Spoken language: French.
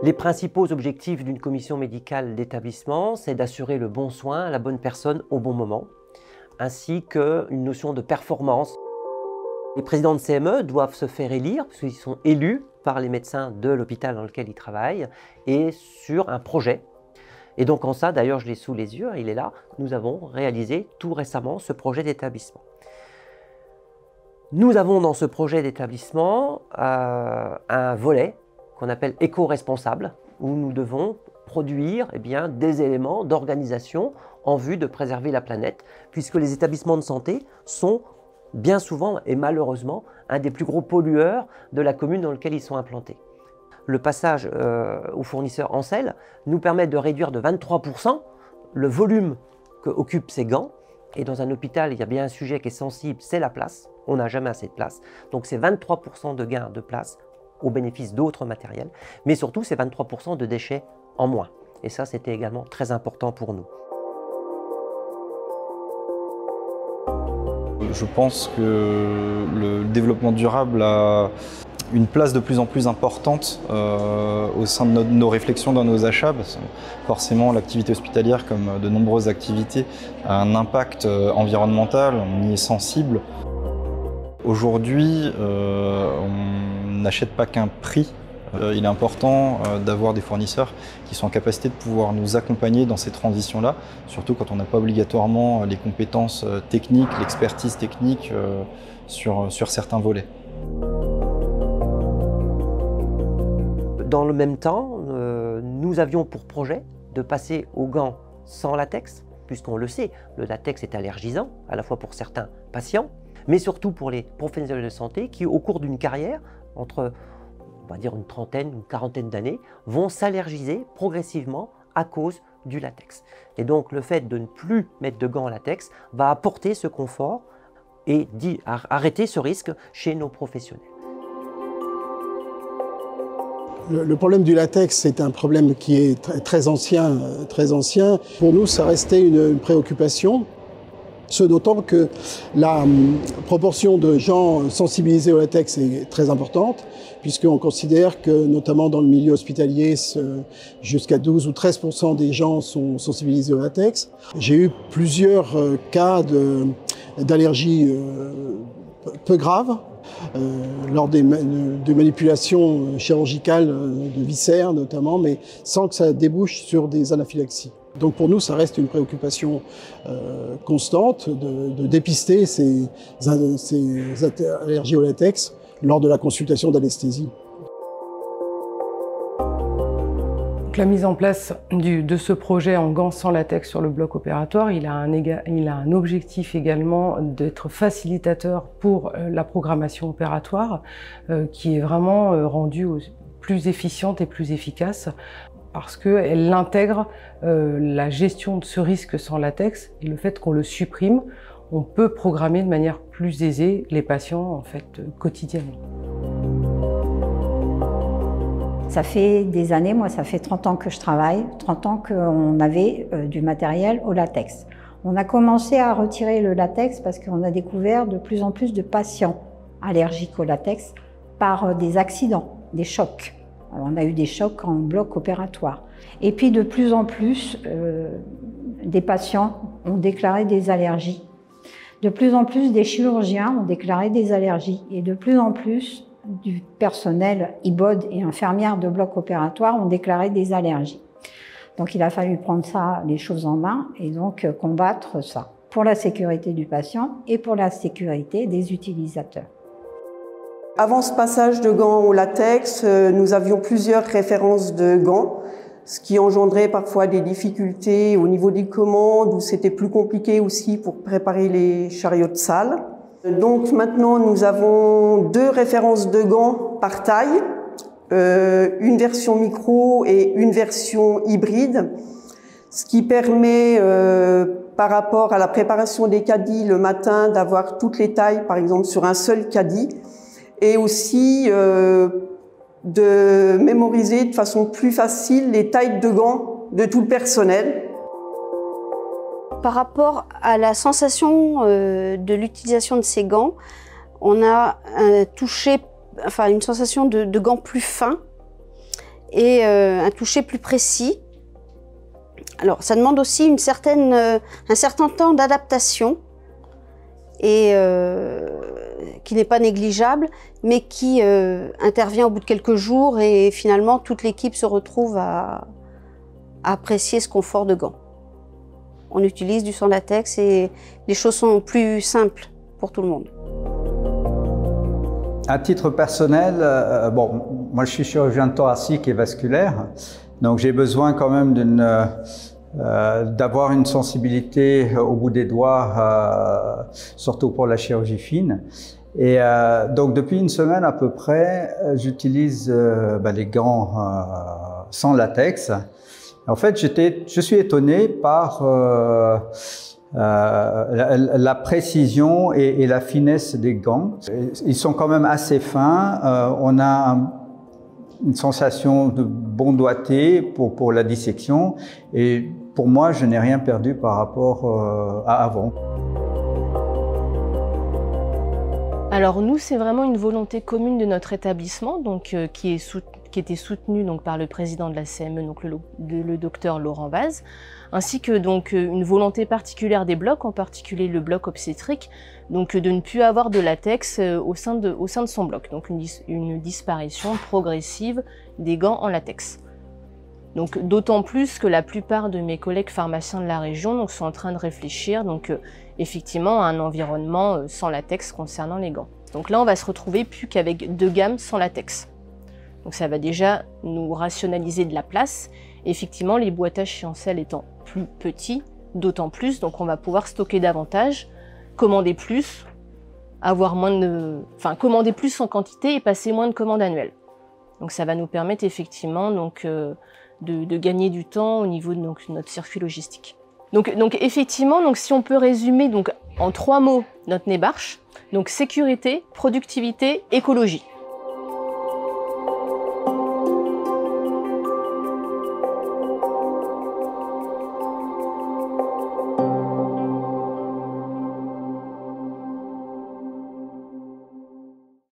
Les principaux objectifs d'une commission médicale d'établissement, c'est d'assurer le bon soin à la bonne personne au bon moment, ainsi qu'une notion de performance. Les présidents de CME doivent se faire élire, puisqu'ils sont élus par les médecins de l'hôpital dans lequel ils travaillent, et sur un projet. Et donc en ça, d'ailleurs je l'ai sous les yeux, il est là, nous avons réalisé tout récemment ce projet d'établissement. Nous avons dans ce projet d'établissement un volet qu'on appelle éco-responsable, où nous devons produire des éléments d'organisation en vue de préserver la planète, puisque les établissements de santé sont bien souvent et malheureusement un des plus gros pollueurs de la commune dans laquelle ils sont implantés. Le passage au fournisseur Ansell nous permet de réduire de 23% le volume qu'occupent ces gants. Et dans un hôpital, il y a bien un sujet qui est sensible, c'est la place. On n'a jamais assez de place. Donc c'est 23% de gain de place au bénéfice d'autres matériels. Mais surtout, c'est 23% de déchets en moins. Et ça, c'était également très important pour nous. Je pense que le développement durable a une place de plus en plus importante au sein de nos réflexions, dans nos achats. Parce que forcément, l'activité hospitalière, comme de nombreuses activités, a un impact environnemental, on y est sensible. Aujourd'hui, on n'achète pas qu'un prix. Il est important d'avoir des fournisseurs qui sont en capacité de pouvoir nous accompagner dans ces transitions-là, surtout quand on n'a pas obligatoirement les compétences techniques, l'expertise technique sur certains volets. Dans le même temps, nous avions pour projet de passer aux gants sans latex, puisqu'on le sait, le latex est allergisant, à la fois pour certains patients, mais surtout pour les professionnels de santé qui, au cours d'une carrière, entre on va dire une trentaine, une quarantaine d'années, vont s'allergiser progressivement à cause du latex. Et donc le fait de ne plus mettre de gants en latex va apporter ce confort et arrêter ce risque chez nos professionnels. Le problème du latex, c'est un problème qui est très ancien. Pour nous, ça restait une préoccupation. Ce d'autant que la proportion de gens sensibilisés au latex est très importante, puisqu'on considère que, notamment dans le milieu hospitalier, jusqu'à 12 ou 13% des gens sont sensibilisés au latex. J'ai eu plusieurs cas d'allergies peu graves, lors des manipulations chirurgicales de viscères notamment, mais sans que ça débouche sur des anaphylaxies. Donc pour nous, ça reste une préoccupation constante de dépister ces allergies au latex lors de la consultation d'anesthésie. La mise en place de ce projet en gants sans latex sur le bloc opératoire, il a un objectif également d'être facilitateur pour la programmation opératoire qui est vraiment rendue plus efficiente et plus efficace parce qu'elle intègre la gestion de ce risque sans latex et le fait qu'on le supprime, on peut programmer de manière plus aisée les patients en fait quotidiennement. Ça fait des années, moi ça fait 30 ans que je travaille, 30 ans qu'on avait du matériel au latex. On a commencé à retirer le latex parce qu'on a découvert de plus en plus de patients allergiques au latex par des accidents, des chocs. Alors, on a eu des chocs en bloc opératoire. Et puis de plus en plus, des patients ont déclaré des allergies. De plus en plus, des chirurgiens ont déclaré des allergies. Et de plus en plus, du personnel IBOD et infirmières de bloc opératoire ont déclaré des allergies. Donc il a fallu prendre les choses en main et donc combattre ça pour la sécurité du patient et pour la sécurité des utilisateurs. Avant ce passage de gants au latex, nous avions plusieurs références de gants, ce qui engendrait parfois des difficultés au niveau des commandes, où c'était plus compliqué aussi pour préparer les chariots de salle. Donc maintenant, nous avons 2 références de gants par taille, une version micro et une version hybride, ce qui permet, par rapport à la préparation des caddies le matin, d'avoir toutes les tailles, par exemple, sur un seul caddie, et aussi de mémoriser de façon plus facile les tailles de gants de tout le personnel. Par rapport à la sensation de l'utilisation de ces gants, on a touché une sensation de gants plus fins et un toucher plus précis. Alors, ça demande aussi un certain temps d'adaptation et qui n'est pas négligeable, mais qui intervient au bout de quelques jours et finalement toute l'équipe se retrouve à apprécier ce confort de gants. On utilise du sans latex et les choses sont plus simples pour tout le monde. À titre personnel, moi je suis chirurgien thoracique et vasculaire, donc j'ai besoin quand même d'avoir une sensibilité au bout des doigts, surtout pour la chirurgie fine. Et donc depuis une semaine à peu près, j'utilise les gants sans latex. En fait, je suis étonné par la précision et la finesse des gants. Ils sont quand même assez fins. On a une sensation de bon doigté pour la dissection. Et pour moi, je n'ai rien perdu par rapport à avant. Alors nous, c'est vraiment une volonté commune de notre établissement, donc qui était soutenue donc par le président de la CME, donc le docteur Laurent Vaz, ainsi que donc une volonté particulière des blocs, en particulier le bloc obstétrique, donc de ne plus avoir de latex au sein de son bloc, donc une disparition progressive des gants en latex. Donc d'autant plus que la plupart de mes collègues pharmaciens de la région donc, sont en train de réfléchir effectivement à un environnement sans latex concernant les gants. Donc là on va se retrouver plus qu'avec 2 gammes sans latex. Donc ça va déjà nous rationaliser de la place. Et effectivement les boîtages chez étant plus petits, d'autant plus, donc on va pouvoir stocker davantage, commander plus, commander plus en quantité et passer moins de commandes annuelles. Donc ça va nous permettre effectivement de gagner du temps au niveau de notre circuit logistique. Donc effectivement, si on peut résumer en 3 mots notre NEBARCH, donc sécurité, productivité, écologie.